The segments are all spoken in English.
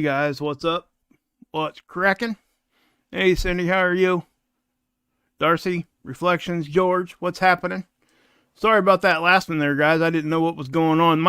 guys, what's up? What's cracking? Hey Cindy, how are you? Darcy, Reflections, George, what's happening? Sorry about that last one there, guys. I didn't know what was going on.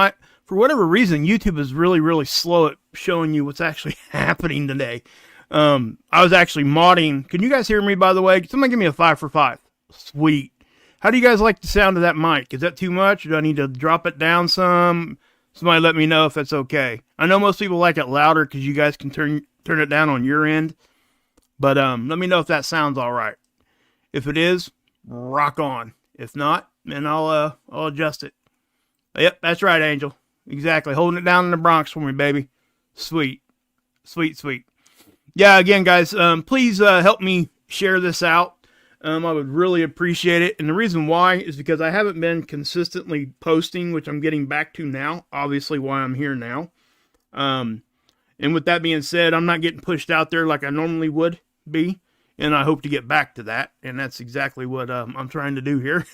For whatever reason, YouTube is really slow at showing you what's actually happening today. I was actually modding. Can you guys hear me, by the way? Somebody give me a 5 for 5. Sweet. How do you guys like the sound of that mic? Is that too much? Do I need to drop it down some? Somebody let me know if that's okay. I know most people like it louder because you guys can turn it down on your end. But let me know if that sounds all right. If it is, rock on. If not, then I'll adjust it. Yep, that's right, Angel. Exactly. Holding it down in the Bronx for me, baby. Sweet. Sweet. Yeah, again, guys, please help me share this out. I would really appreciate it. And the reason why is because I haven't been consistently posting, which I'm getting back to now. Obviously why I'm here now. And with that being said, I'm not getting pushed out there like I normally would be. And I hope to get back to that. And that's exactly what I'm trying to do here.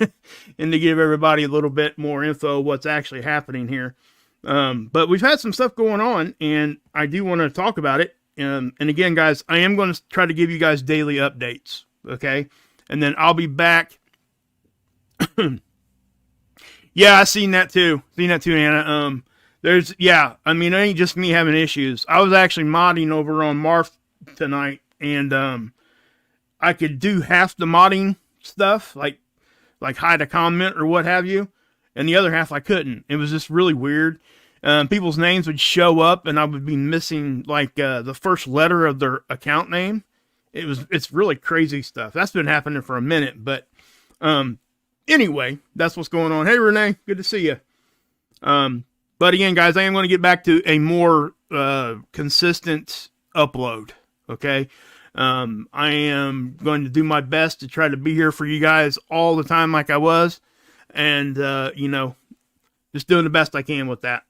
And to give everybody a little bit more info of what's actually happening here. But we've had some stuff going on. And I do want to talk about it. And again, guys, I am going to try to give you guys daily updates. Okay? And then I'll be back. Yeah, I seen that too. Anna. I mean, it ain't just me having issues. I was actually modding over on Marth tonight, and I could do half the modding stuff, like hide a comment or what have you, and the other half I couldn't. It was just really weird. People's names would show up, and I would be missing like the first letter of their account name. It's really crazy stuff. That's been happening for a minute, but anyway, that's what's going on. Hey Renee, good to see you. But again, guys, I am going to get back to a more consistent upload. Okay, I am going to do my best to try to be here for you guys all the time, like I was, and just doing the best I can with that.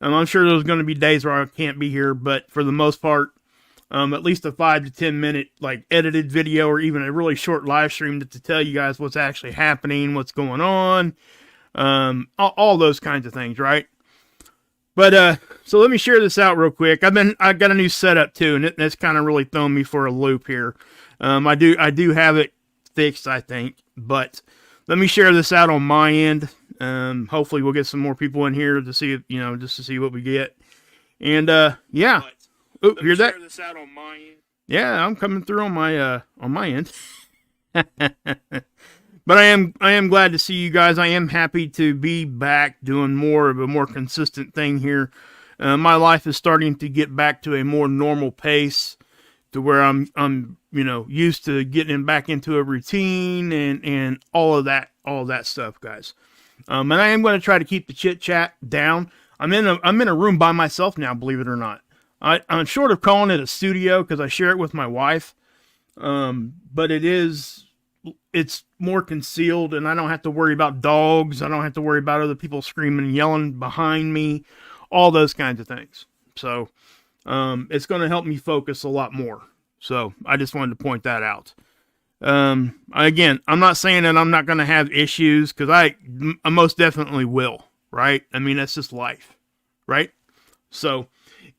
I'm sure there's going to be days where I can't be here, but for the most part. At least a 5 to 10 minute like edited video or even a really short live stream to tell you guys what's actually happening, what's going on, all those kinds of things, right? But so let me share this out real quick. I got a new setup too, and it's kind of really thrown me for a loop here. I do have it fixed, I think, but let me share this out on my end. Hopefully we'll get some more people in here to see, just to see what we get. And yeah. Oh, hear that? This out on my end. Yeah, I'm coming through on my end. But I am glad to see you guys. I am happy to be back doing more of a more consistent thing here. My life is starting to get back to a more normal pace, to where I'm used to getting back into a routine and all of that stuff, guys. And I am going to try to keep the chit chat down. I'm in a room by myself now, believe it or not. I'm short of calling it a studio because I share it with my wife, but it's more concealed, and I don't have to worry about dogs. I don't have to worry about other people screaming and yelling behind me, all those kinds of things. So it's going to help me focus a lot more. So I just wanted to point that out. Again, I'm not saying that I'm not going to have issues, because I most definitely will, right? I mean, that's just life, right? So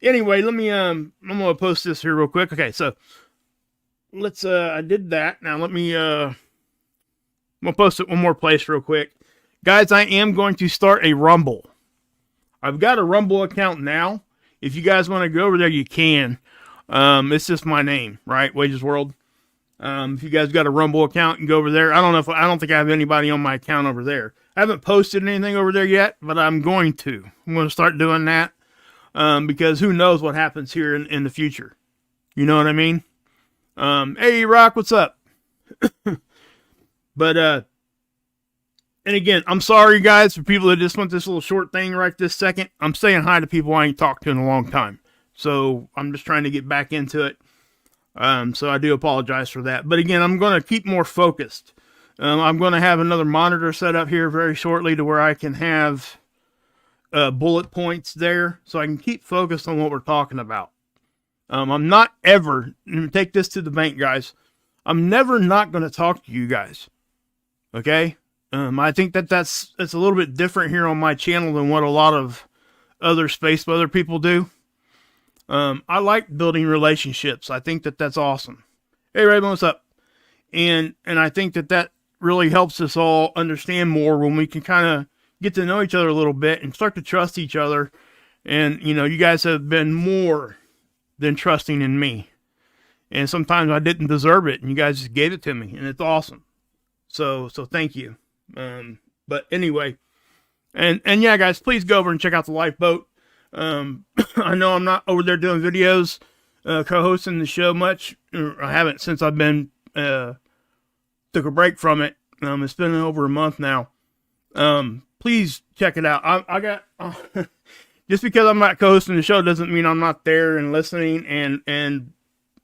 anyway, let me, I'm going to post this here real quick. Okay, so let's, I did that. Now let me, I'm going to post it one more place real quick. Guys, I am going to start a Rumble. I've got a Rumble account now. If you guys want to go over there, you can. It's just my name, right? Wages World. If you guys got a Rumble account, you can go over there. I don't think I have anybody on my account over there. I haven't posted anything over there yet, but I'm going to. I'm going to start doing that. Because who knows what happens here in the future. You know what I mean? Hey, Rock, what's up? But, and again, I'm sorry, guys, for people that just want this little short thing right this second. I'm saying hi to people I ain't talked to in a long time. So, I'm just trying to get back into it. So, I do apologize for that. But again, I'm going to keep more focused. I'm going to have another monitor set up here very shortly to where I can have bullet points there, so I can keep focused on what we're talking about. I'm not ever, take this to the bank, guys, I'm never not going to talk to you guys. Okay? I think that's a little bit different here on my channel than what a lot of other people do. I like building relationships. I think that that's awesome. Hey, Raymond, what's up? And I think that that really helps us all understand more when we can kind of get to know each other a little bit and start to trust each other. And, you know, you guys have been more than trusting in me. And sometimes I didn't deserve it, and you guys just gave it to me, and it's awesome. So thank you. But anyway, and yeah, guys, please go over and check out the lifeboat. I know I'm not over there doing videos, co-hosting the show much. I haven't since I've been, took a break from it. It's been over a month now. Please check it out. I got, just because I'm not co-hosting the show doesn't mean I'm not there and listening and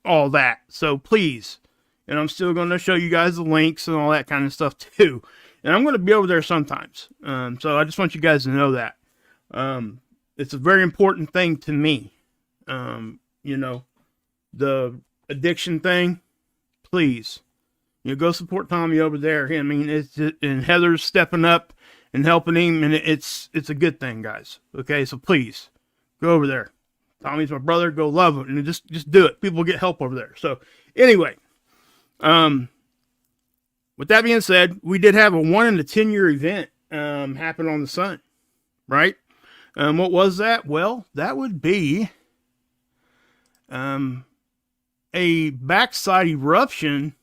all that. So please, and I'm still going to show you guys the links and all that kind of stuff too. And I'm going to be over there sometimes. So I just want you guys to know that. It's a very important thing to me. You know, the addiction thing, please, you know, go support Tommy over there. I mean, it's just, and Heather's stepping up and helping him, and it's a good thing, guys. Okay, so please go over there. Tommy's my brother. Go love him, and just do it. People get help over there. So anyway, with that being said, we did have a 1 in a 10-year event happen on the sun, right? What was that? Well, that would be a backside eruption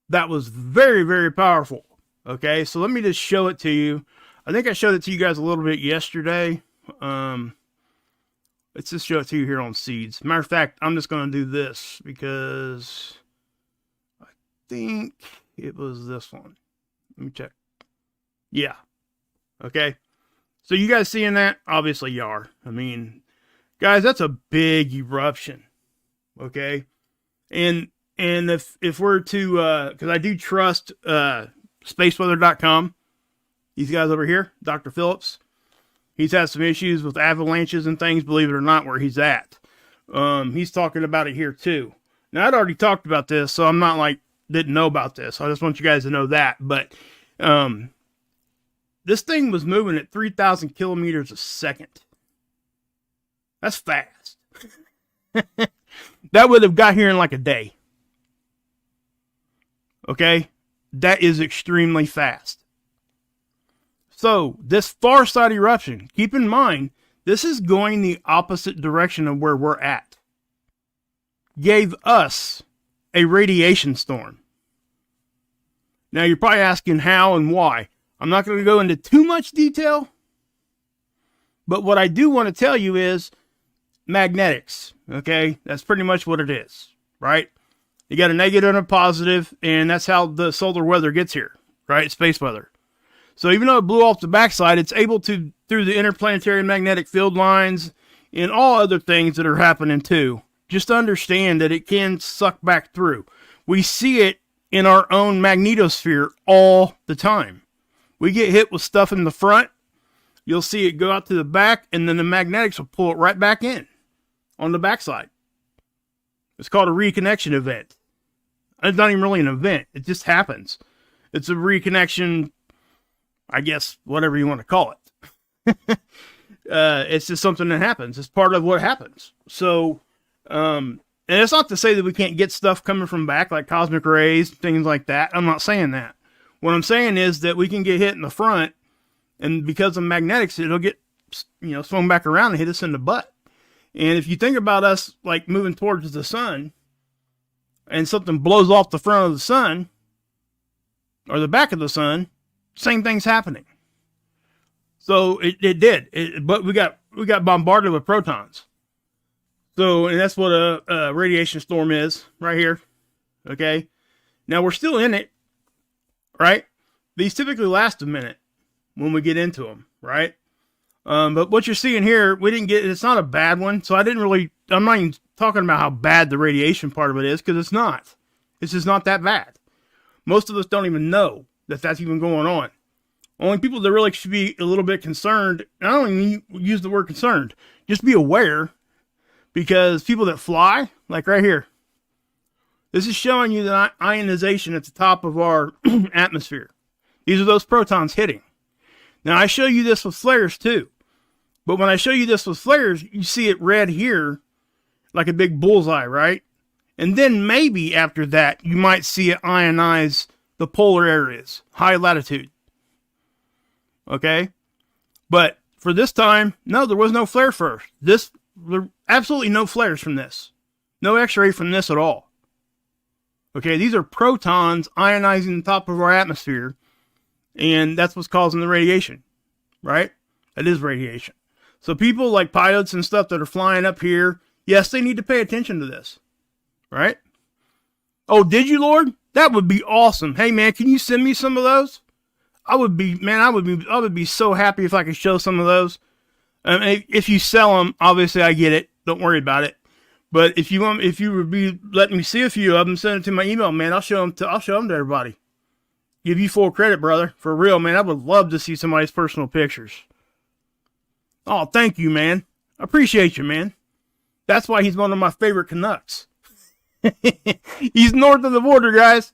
that was very, very powerful. Okay, so let me just show it to you. I think I showed it to you guys a little bit yesterday. Let's just show it to you here on Seeds. Matter of fact, I'm just going to do this because I think it was this one. Let me check. Yeah. Okay. So you guys seeing that? Obviously you are. I mean, guys, that's a big eruption. Okay. And if we're to, cause I do trust, spaceweather.com. These guys over here, Dr. Phillips, he's had some issues with avalanches and things, believe it or not, where he's at. He's talking about it here too. Now I'd already talked about this, so I'm not like, didn't know about this. I just want you guys to know that. But, this thing was moving at 3,000 kilometers a second. That's fast. That would have got here in like a day. Okay? That is extremely fast. So, this far side eruption, keep in mind, this is going the opposite direction of where we're at. Gave us a radiation storm. Now, you're probably asking how and why. I'm not going to go into too much detail, but what I do want to tell you is magnetics, okay? That's pretty much what it is, right? You got a negative and a positive, and that's how the solar weather gets here, right? Space weather. So even though it blew off the backside, it's able to, through the interplanetary magnetic field lines and all other things that are happening too, just understand that it can suck back through. We see it in our own magnetosphere all the time. We get hit with stuff in the front, you'll see it go out to the back, and then the magnetics will pull it right back in on the backside. It's called a reconnection event. It's not even really an event. It just happens. It's a reconnection, I guess, whatever you want to call it. It's just something that happens. It's part of what happens. So, and it's not to say that we can't get stuff coming from back, like cosmic rays, things like that. I'm not saying that. What I'm saying is that we can get hit in the front, and because of magnetics, it'll get, swung back around and hit us in the butt. And if you think about us like moving towards the sun, and something blows off the front of the sun, or the back of the sun, same thing's happening. So it did. But we got bombarded with protons. So, and that's what a radiation storm is right here. Okay. Now we're still in it. Right? These typically last a minute when we get into them, right? But what you're seeing here, it's not a bad one. So I'm not even talking about how bad the radiation part of it is, because it's not. It's just not that bad. Most of us don't even know that that's even going on. Only people that really should be a little bit concerned, and I don't even use the word concerned, just be aware, because people that fly, like right here, this is showing you the ionization at the top of our atmosphere. These are those protons hitting. Now, I show you this with flares too. But when I show you this with flares, you see it red here like a big bullseye, right? And then maybe after that, you might see it ionize the polar areas, high latitude. Okay? But for this time, no, there was no flare first. There absolutely no flares from this. No X-ray from this at all. Okay, these are protons ionizing the top of our atmosphere, and that's what's causing the radiation, right? That is radiation. So people like pilots and stuff that are flying up here, yes, they need to pay attention to this, right? Oh, did you, Lord? That would be awesome. Hey, man, can you send me some of those? I would be so happy if I could show some of those. If you sell them, obviously I get it. Don't worry about it. But if you would be letting me see a few of them, send it to my email, man. I'll show them to everybody. Give you full credit, brother. For real, man. I would love to see somebody's personal pictures. Oh, thank you, man. I appreciate you, man. That's why he's one of my favorite Canucks. He's north of the border, guys.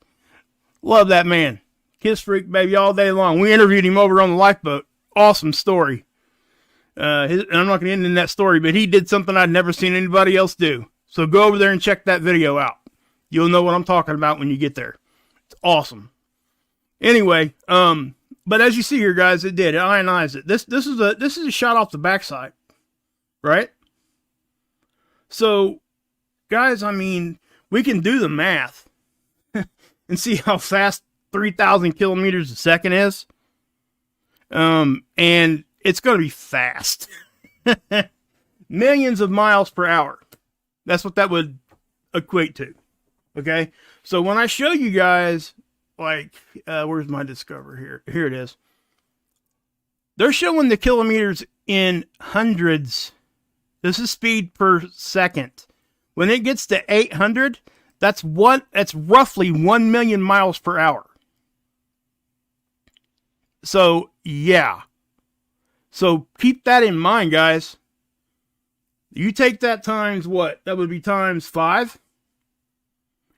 Love that man. Kiss freak, baby, all day long. We interviewed him over on the lifeboat. Awesome story. And I'm not going to end in that story, but he did something I'd never seen anybody else do. So go over there and check that video out. You'll know what I'm talking about when you get there. It's awesome. Anyway, but as you see here, guys, it did. It ionized it. This is a shot off the backside, right? So, guys, I mean, we can do the math and see how fast 3,000 kilometers a second is. And it's going to be fast. Millions of miles per hour. That's what that would equate to. Okay? So when I show you guys, like, where's my Discover here? Here it is. They're showing the kilometers in hundreds. This is speed per second. When it gets to 800, that's roughly 1 million miles per hour. So, yeah. So, keep that in mind, guys. You take that times what? That would be times 5.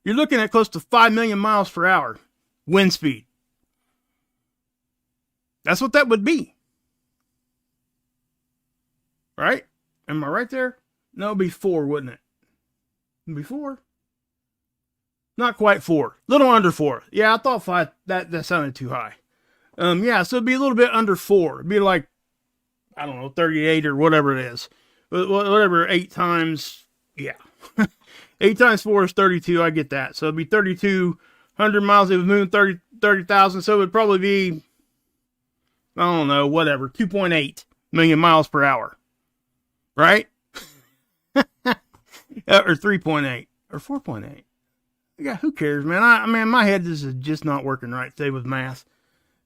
You're looking at close to 5 million miles per hour wind speed. That's what that would be. Right? Am I right there? No, it'd be 4, wouldn't it? It'd be 4. Not quite 4. Little under 4. Yeah, I thought 5. That sounded too high. Yeah, so it'd be a little bit under 4. It'd be like, I don't know, 38 or whatever it is. Whatever, 8 times, yeah. 8 times 4 is 32, I get that. So it'd be 3,200 miles. It was moving 30,000, so it would probably be, I don't know, whatever, 2.8 million miles per hour. Right? Or 3.8 or 4.8. Yeah, who cares, man? I mean, my head is just not working right today with math.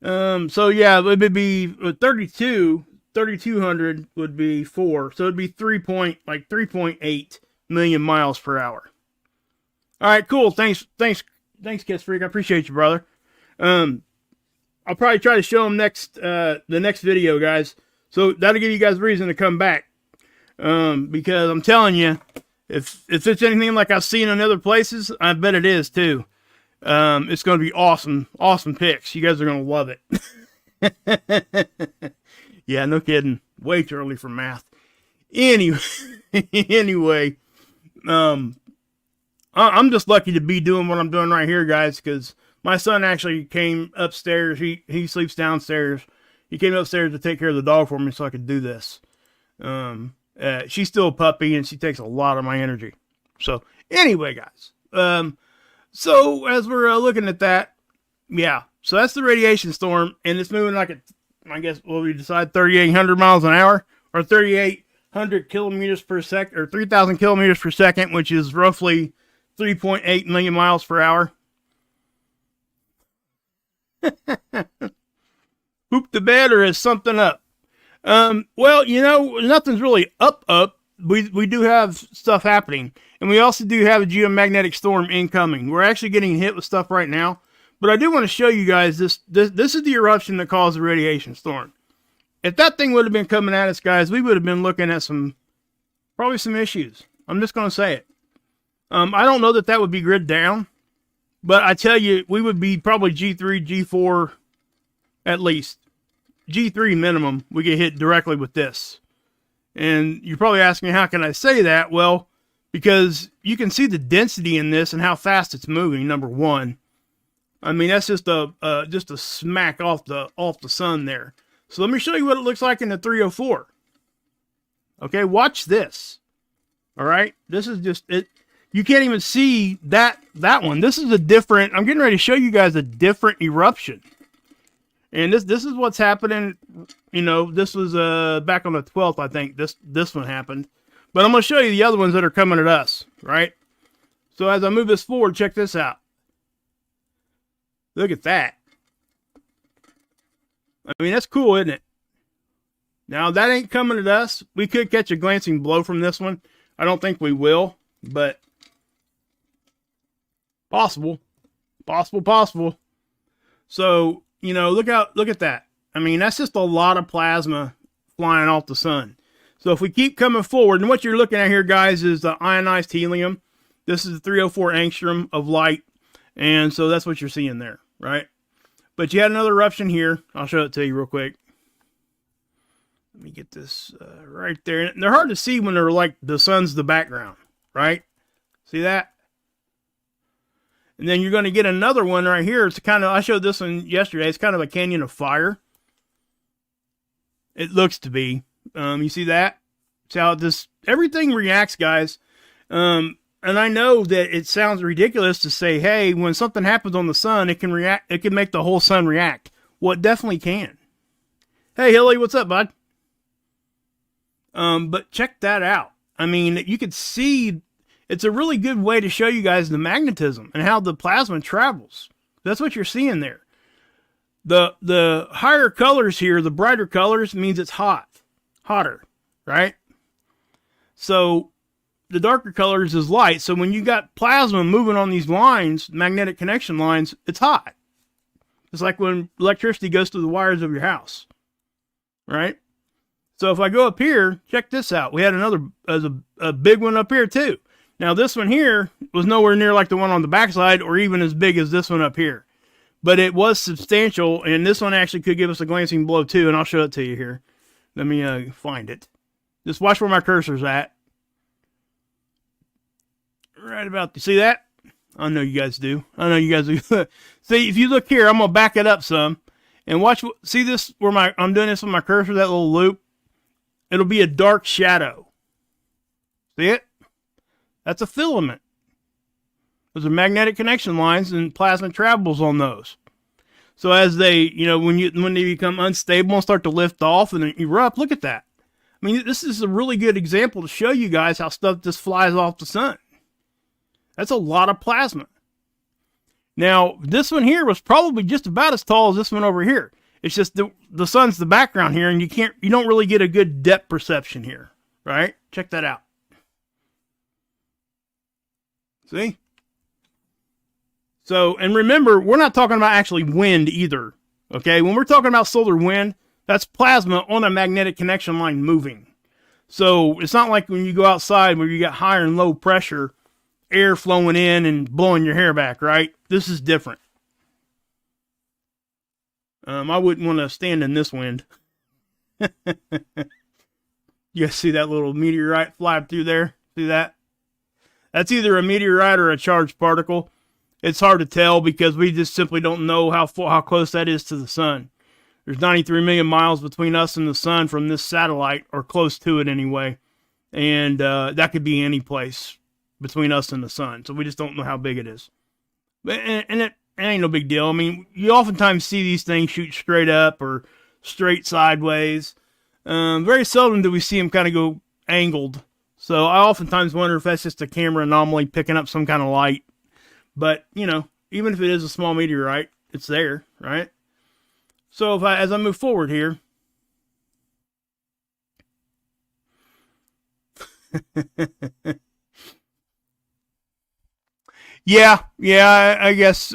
So yeah, it would be 3,200 would be 4. So it'd be 3.8 million miles per hour. All right, cool. Thanks, Kiss Freak. I appreciate you, brother. I'll probably try to show them the next video, guys. So that'll give you guys a reason to come back. Because I'm telling you, if it's anything like I've seen in other places, I bet it is too. It's going to be awesome pics. You guys are going to love it. Yeah, no kidding. Way too early for math. Anyway, I'm just lucky to be doing what I'm doing right here, guys, because my son actually came upstairs. He sleeps downstairs. He came upstairs to take care of the dog for me so I could do this. She's still a puppy, and she takes a lot of my energy. So, anyway, guys. So, as we're looking at that, yeah. So, that's the radiation storm, and it's moving like, I guess, what we decide, 3,800 miles an hour, or 3,800 kilometers per second, or 3,000 kilometers per second, which is roughly 3.8 million miles per hour. Poop the bed, or is something up? Well, you know, nothing's really up. We do have stuff happening, and we also do have a geomagnetic storm incoming. We're actually getting hit with stuff right now, but I do want to show you guys this is the eruption that caused the radiation storm. If that thing would have been coming at us, guys, we would have been looking at probably some issues. I'm just going to say it. I don't know that would be grid down, but I tell you, we would be probably G3, G4, at least. G3 minimum, we get hit directly with this. And you're probably asking, how can I say that? Well, because you can see the density in this and how fast it's moving. Number one, I mean, that's just a smack off the sun there. So let me show you what it looks like in the 304. Okay, watch this. All right, this is just it. You can't even see that one. This is a different. I'm getting ready to show you guys a different eruption, and this is what's happening. You know, this was back on the 12th, I think. This one happened, but I'm going to show you the other ones that are coming at us. Right. So as I move this forward, check this out. Look at that. I mean, that's cool, isn't it? Now, that ain't coming at us. We could catch a glancing blow from this one. I don't think we will, but possible. Possible. So, you know, look at that. I mean, that's just a lot of plasma flying off the sun. So if we keep coming forward, and what you're looking at here, guys, is the ionized helium. This is the 304 angstrom of light, and so that's what you're seeing there, right? But you had another eruption here. I'll show it to you real quick. Let me get this right there. And they're hard to see when they're like the sun's the background, right? See that? And then you're going to get another one right here. It's kind of, I showed this one yesterday. It's kind of a canyon of fire. It looks to be. You see that? See how everything reacts, guys. And I know that it sounds ridiculous to say, hey, when something happens on the sun, it can react. It can make the whole sun react. Well, it definitely can. Hey, Hilly, what's up, bud? But check that out. I mean, you could see, it's a really good way to show you guys the magnetism and how the plasma travels. That's what you're seeing there. The higher colors here, the brighter colors, means it's hotter, right? So the darker colors is light. So when you got plasma moving on these lines, magnetic connection lines, it's hot. It's like when electricity goes through the wires of your house, right? So if I go up here, check this out. We had another, a big one up here too. Now this one here was nowhere near like the one on the backside or even as big as this one up here. But it was substantial, and this one actually could give us a glancing blow too, and I'll show it to you here. Let me find it. Just watch where my cursor's at. Right about, you see that? I know you guys do. I know you guys do. See, if you look here, I'm going to back it up some. And watch, see this, where I'm doing this with my cursor, that little loop? It'll be a dark shadow. See it? That's a filament. Those are magnetic connection lines, and plasma travels on those. So as they, you know, when they become unstable and start to lift off and erupt, look at that. I mean, this is a really good example to show you guys how stuff just flies off the sun. That's a lot of plasma. Now, this one here was probably just about as tall as this one over here. It's just the sun's the background here, and you don't really get a good depth perception here, right? Check that out. See? So, and remember, we're not talking about actually wind either, okay? When we're talking about solar wind, that's plasma on a magnetic connection line moving. So, it's not like when you go outside where you got higher and low pressure, air flowing in and blowing your hair back, right? This is different. I wouldn't want to stand in this wind. You guys see that little meteorite fly through there? See that? That's either a meteorite or a charged particle. It's hard to tell because we just simply don't know how close that is to the sun. There's 93 million miles between us and the sun from this satellite, or close to it anyway. And that could be any place between us and the sun. So we just don't know how big it is. And it ain't no big deal. I mean, you oftentimes see these things shoot straight up or straight sideways. Very seldom do we see them kind of go angled. So I oftentimes wonder if that's just a camera anomaly picking up some kind of light. But, you know, even if it is a small meteorite, it's there, right? So as I move forward here. Yeah, I guess,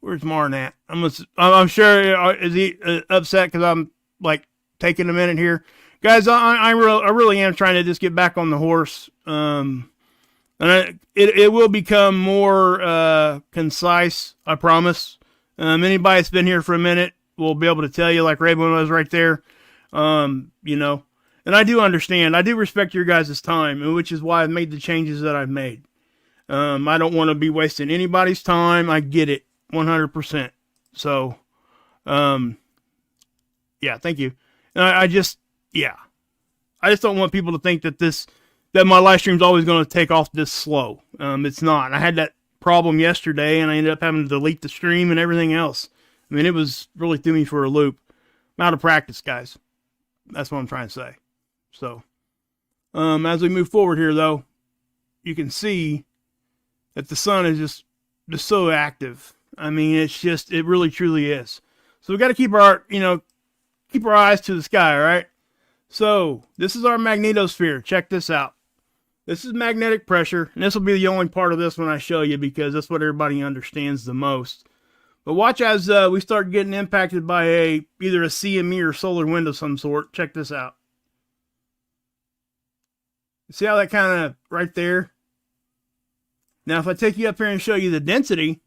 where's Martin at? I'm sure, is he upset because I'm, like, taking a minute here? Guys, I really am trying to just get back on the horse. And it will become more concise, I promise. Anybody that's been here for a minute will be able to tell you, like Raven was right there. You know, And I do understand. I do respect your guys' time, which is why I've made the changes that I've made. I don't want to be wasting anybody's time. I get it 100%. So, yeah, thank you. And I just don't want people to think that that my live stream's always going to take off this slow. It's not. I had that problem yesterday, and I ended up having to delete the stream and everything else. I mean, it was really threw me for a loop. I'm out of practice, guys. That's what I'm trying to say. So, as we move forward here, though, you can see that the sun is just so active. I mean, it really truly is. So we got to keep our eyes to the sky, all right? So this is our magnetosphere. Check this out. This is magnetic pressure, and this will be the only part of this when I show you because that's what everybody understands the most. But watch as we start getting impacted by either a CME or solar wind of some sort. Check this out. See how that kind of right there? Now, if I take you up here and show you the density,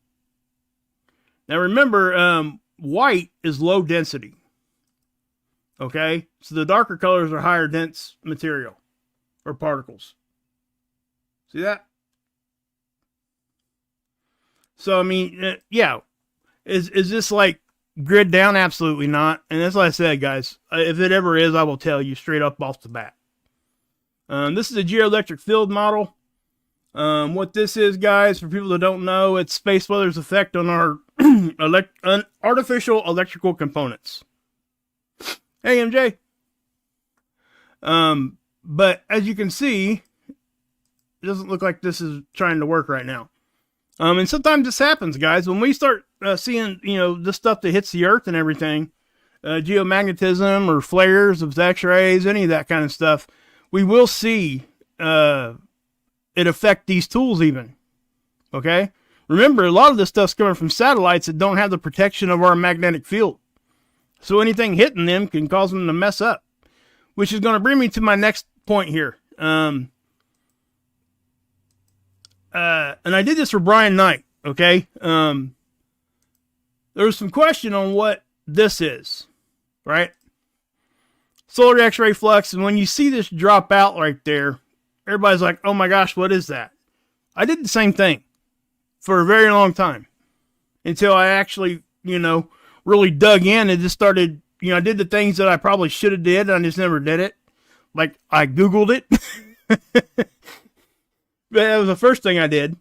now remember, white is low density. Okay? So the darker colors are higher dense material or particles. See that? So, I mean, yeah. Is this like grid down? Absolutely not. And that's what I said, guys. If it ever is, I will tell you straight up off the bat. This is a geoelectric field model. What this is, guys, for people that don't know, it's space weather's effect on our artificial electrical components. Hey, MJ. But as you can see, it doesn't look like this is trying to work right now. And sometimes this happens, guys. When we start seeing, the stuff that hits the Earth and everything, geomagnetism or flares of X-rays, any of that kind of stuff, we will see it affect these tools even. Okay? Remember, a lot of this stuff's coming from satellites that don't have the protection of our magnetic field. So anything hitting them can cause them to mess up. Which is going to bring me to my next point here. And I did this for Brian Knight, okay? There was some question on what this is, right? Solar X-ray flux, and when you see this drop out right there, everybody's like, oh my gosh, what is that? I did the same thing for a very long time until I actually, really dug in and just started, I did the things that I probably should have did, and I just never did it. Like, I Googled it. That was the first thing I did.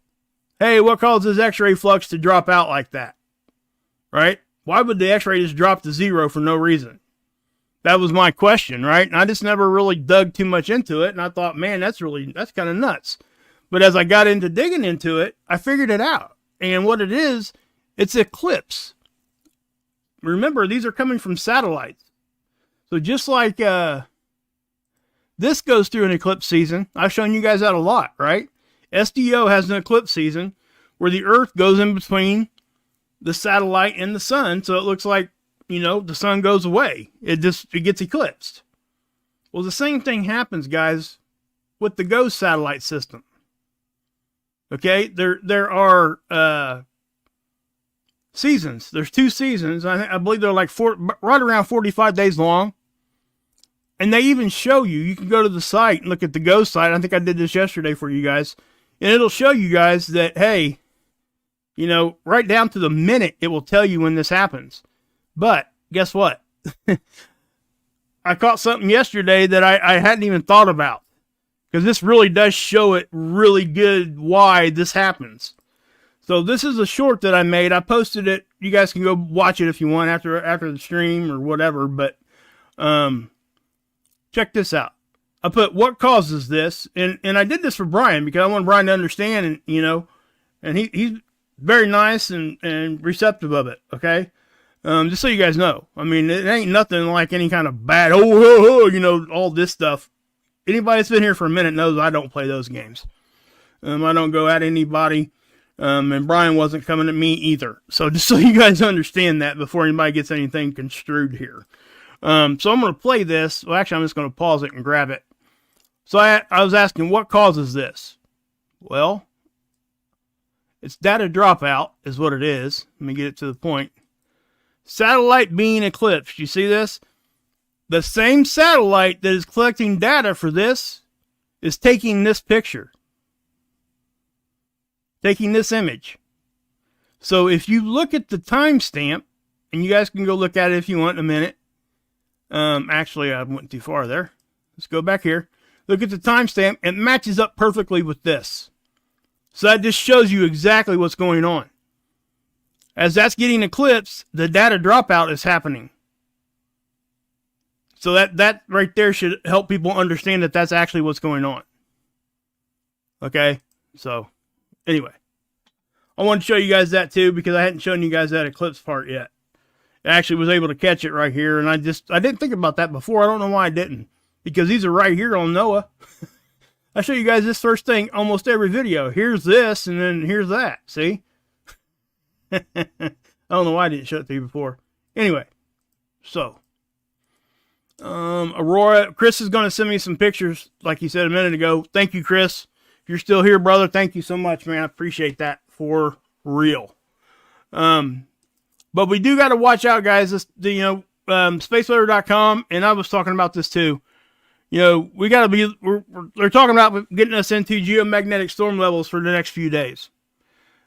Hey, what causes X-ray flux to drop out like that? Right? Why would the X-ray just drop to zero for no reason? That was my question, right? And I just never really dug too much into it. And I thought, man, that's kind of nuts. But as I got into digging into it, I figured it out. And what it is, it's eclipse. Remember, these are coming from satellites. So just like this goes through an eclipse season. I've shown you guys that a lot, right? SDO has an eclipse season where the Earth goes in between the satellite and the sun. So it looks like, the sun goes away. It gets eclipsed. Well, the same thing happens, guys, with the GOES satellite system. Okay, there are seasons. There's 2 seasons. I believe they're like right around 45 days long. And they even show you. You can go to the site and look at the GOES site. I think I did this yesterday for you guys, and it'll show you guys that hey, right down to the minute, it will tell you when this happens. But guess what? I caught something yesterday that I hadn't even thought about. Because this really does show it really good why this happens. So this is a short that I made. I posted it. You guys can go watch it if you want after the stream or whatever. But check this out. I put what causes this. And I did this for Brian because I want Brian to understand. And he's very nice and receptive of it. Okay. Just so you guys know. I mean, it ain't nothing like any kind of bad, all this stuff. Anybody that's been here for a minute knows I don't play those games. I don't go at anybody. And Brian wasn't coming at me either. So just so you guys understand that before anybody gets anything construed here. So I'm going to play this. Well, actually, I'm just going to pause it and grab it. So I was asking, what causes this? Well, it's data dropout is what it is. Let me get it to the point. Satellite being eclipsed. You see this? The same satellite that is collecting data for this is taking this picture, taking this image. So if you look at the timestamp, and you guys can go look at it if you want in a minute. Actually, I went too far there. Let's go back here. Look at the timestamp. It matches up perfectly with this. So that just shows you exactly what's going on. As that's getting eclipsed, the data dropout is happening. So that right there should help people understand that that's actually what's going on. Okay? So, anyway. I want to show you guys that too, because I hadn't shown you guys that eclipse part yet. I actually was able to catch it right here, and I didn't think about that before. I don't know why I didn't. Because these are right here on NOAA. I show you guys this first thing almost every video. Here's this, and then here's that. See? I don't know why I didn't show it to you before. Anyway, so Aurora, Chris is going to send me some pictures, like he said a minute ago. Thank you, Chris. If you're still here, brother, thank you so much, man. I appreciate that for real. But we do got to watch out, guys. This, spaceweather.com, and I was talking about this too. We got to be, they're talking about getting us into geomagnetic storm levels for the next few days.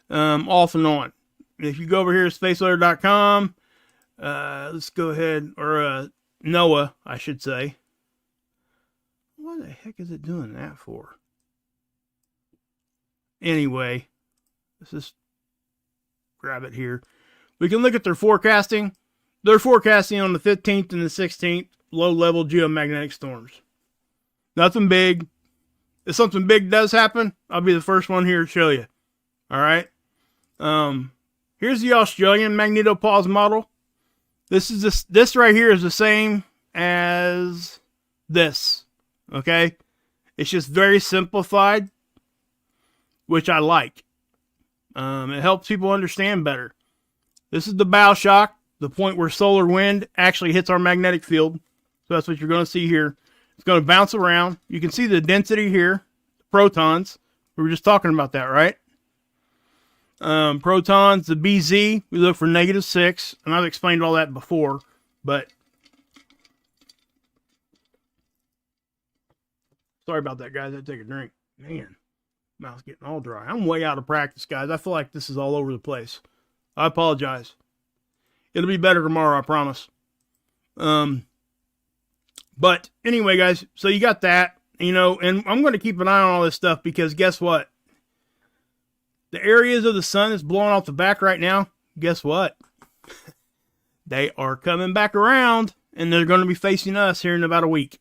Off and on. If you go over here to spaceweather.com, let's go ahead, or NOAA, I should say. What the heck is it doing that for? Anyway, let's just grab it here. We can look at their forecasting. They're forecasting on the 15th and the 16th low-level geomagnetic storms. Nothing big. If something big does happen, I'll be the first one here to show you. All right. Here's the Australian magnetopause model. This right here is the same as this. Okay. It's just very simplified, which I like. It helps people understand better. This is the bow shock, the point where solar wind actually hits our magnetic field. So that's what you're going to see here. It's going to bounce around. You can see the density here, the protons. We were just talking about that, right? Protons, the BZ, we look for -6, and I've explained all that before, but sorry about that, guys. I had to take a drink. Man, mouth's getting all dry. I'm way out of practice, guys. I feel like this is all over the place. I apologize. It'll be better tomorrow, I promise. But anyway, guys, so you got that, and I'm going to keep an eye on all this stuff, because guess what? The areas of the sun that's blowing off the back right now, guess what? They are coming back around, and they're going to be facing us here in about a week.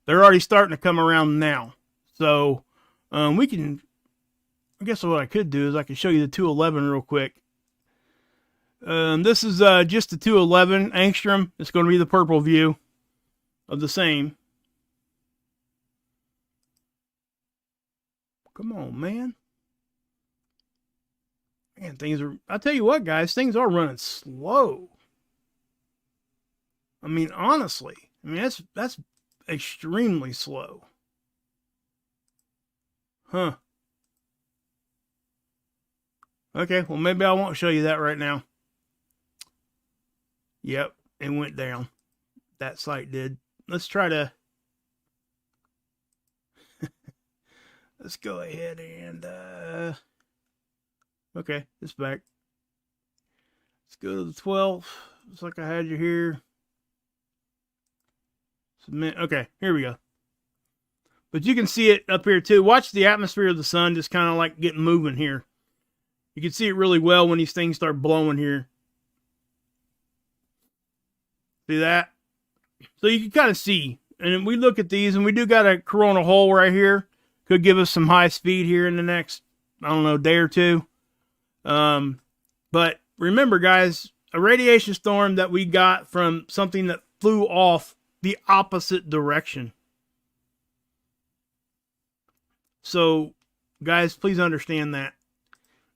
They're already starting to come around now. So, we can, I guess what I could do is I can show you the 211 real quick. This is just the 211 angstrom. It's going to be the purple view of the same. Come on, man. Man, I tell you what, guys, things are running slow. I mean, honestly, that's extremely slow. Huh. Okay, well, maybe I won't show you that right now. Yep, it went down. That site did. Let's try to... Let's go ahead and... Okay, it's back. Let's go to the 12th. Looks like I had you here. Submit. Okay, here we go. But you can see it up here too. Watch the atmosphere of the sun just kind of like getting moving here. You can see it really well when these things start blowing here. See that? So you can kind of see. And we look at these, and we do got a coronal hole right here. Could give us some high speed here in the next, I don't know, day or two. But remember, guys, a radiation storm that we got from something that flew off the opposite direction. So, guys, please understand that.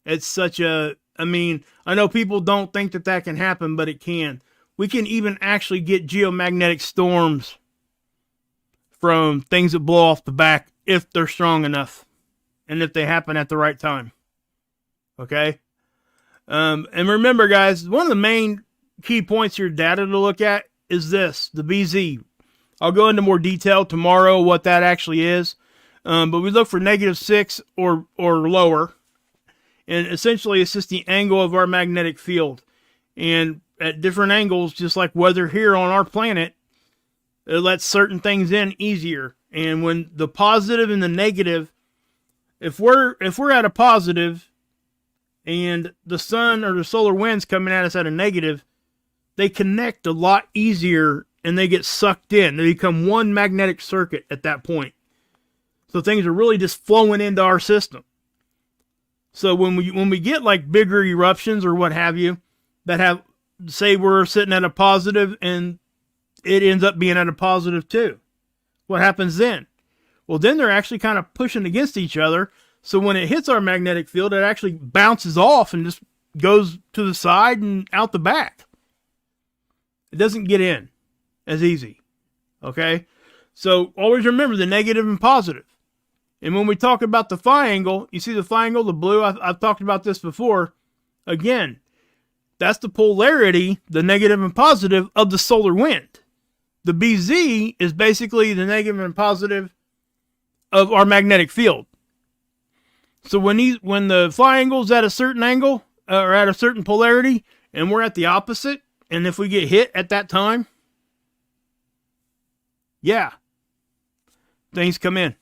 It's such a, I know people don't think that that can happen, but it can. We can even actually get geomagnetic storms from things that blow off the back if they're strong enough and if they happen at the right time. Okay? And remember, guys, one of the main key points here, data to look at, is this, the BZ. I'll go into more detail tomorrow what that actually is. But we look for -6 or lower. And essentially it's just the angle of our magnetic field. And at different angles, just like weather here on our planet, it lets certain things in easier. And when the positive and the negative, if we're at a positive and the sun or the solar wind's coming at us at a negative, they connect a lot easier and they get sucked in. They become one magnetic circuit at that point. So things are really just flowing into our system. So when we get like bigger eruptions or what have you, that have, say we're sitting at a positive and it ends up being at a positive too. What happens then? Well, then they're actually kind of pushing against each other. So when it hits our magnetic field, it actually bounces off and just goes to the side and out the back. It doesn't get in as easy. Okay? So always remember the negative and positive. And when we talk about the phi angle, you see the phi angle, the blue, I've talked about this before. Again, that's the polarity, the negative and positive of the solar wind. The BZ is basically the negative and positive of our magnetic field. So when the phi angle is at a certain angle, or at a certain polarity, and we're at the opposite, and if we get hit at that time, yeah, things come in.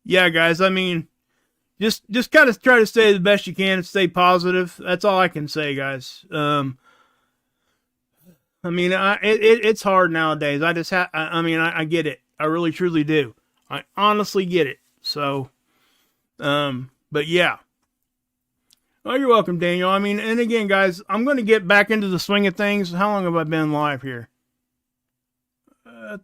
Yeah, guys, I mean, just kind of try to stay the best you can and stay positive. That's all I can say, guys. I mean, it's hard nowadays. I get it. I really, truly do. I honestly get it. So, but yeah. Oh, you're welcome, Daniel. I mean, and again, guys, I'm going to get back into the swing of things. How long have I been live here?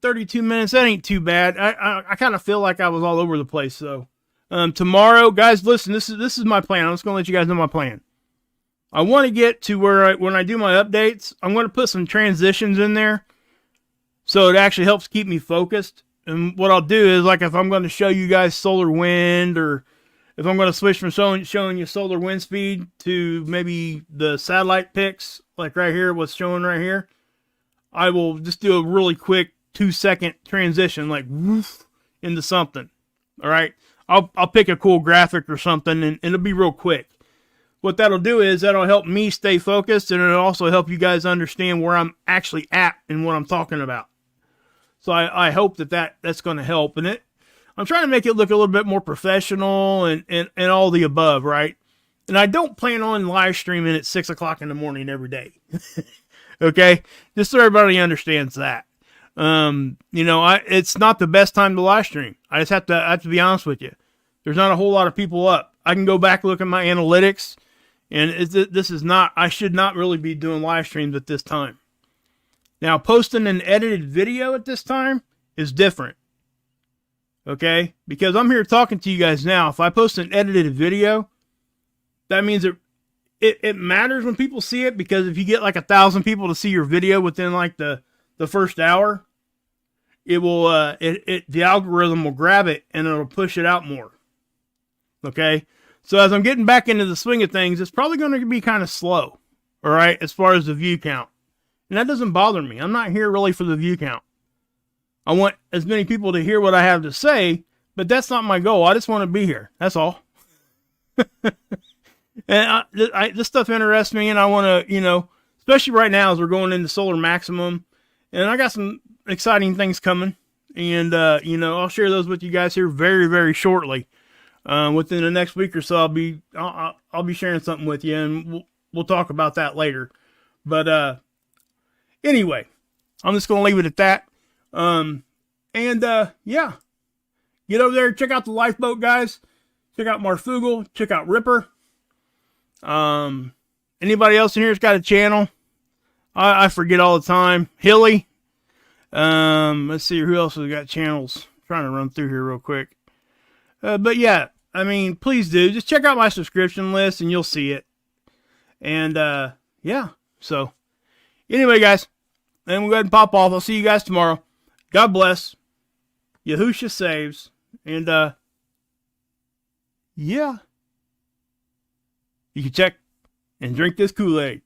32 minutes. That ain't too bad. I kind of feel like I was all over the place. So, tomorrow, guys, listen, this is my plan. I'm just going to let you guys know my plan. I want to get to where when I do my updates, I'm going to put some transitions in there. So it actually helps keep me focused. And what I'll do is, like, if I'm going to show you guys solar wind, or if I'm going to switch from showing you solar wind speed to maybe the satellite pics, like right here, what's showing right here, I will just do a really quick 2-second transition, like woof, into something. All right, I'll pick a cool graphic or something, and it'll be real quick. What that'll do is that'll help me stay focused, and it'll also help you guys understand where I'm actually at and what I'm talking about. So I hope that's going to help. And I'm trying to make it look a little bit more professional and all the above, right? And I don't plan on live streaming at 6 o'clock in the morning every day. Okay? Just so everybody understands that. It's not the best time to live stream. I just have to be honest with you. There's not a whole lot of people up. I can go back and look at my analytics, and I should not really be doing live streams at this time. Now, posting an edited video at this time is different. Okay? Because I'm here talking to you guys now. If I post an edited video, that means it matters when people see it, because if you get like 1,000 people to see your video within like the first hour, it will the algorithm will grab it and it'll push it out more. Okay? So as I'm getting back into the swing of things, it's probably going to be kind of slow. All right? As far as the view count. And that doesn't bother me. I'm not here really for the view count. I want as many people to hear what I have to say, but that's not my goal. I just want to be here. That's all. And this stuff interests me, and I want to, especially right now as we're going into solar maximum, and I got some exciting things coming, and, I'll share those with you guys here very, very shortly. Within the next week or so, I'll be sharing something with you, and we'll talk about that later. But, anyway, I'm just going to leave it at that. Yeah. Get over there, check out the lifeboat, guys. Check out Marfugal. Check out Ripper. Anybody else in here's got a channel? I forget all the time. Hilly. Let's see who else has got channels. I'm trying to run through here real quick. But yeah, I mean, please do. Just check out my subscription list and you'll see it. And, yeah. So, anyway, guys. Then we'll go ahead and pop off. I'll see you guys tomorrow. God bless. Yahusha saves. And, yeah. You can check and drink this Kool-Aid.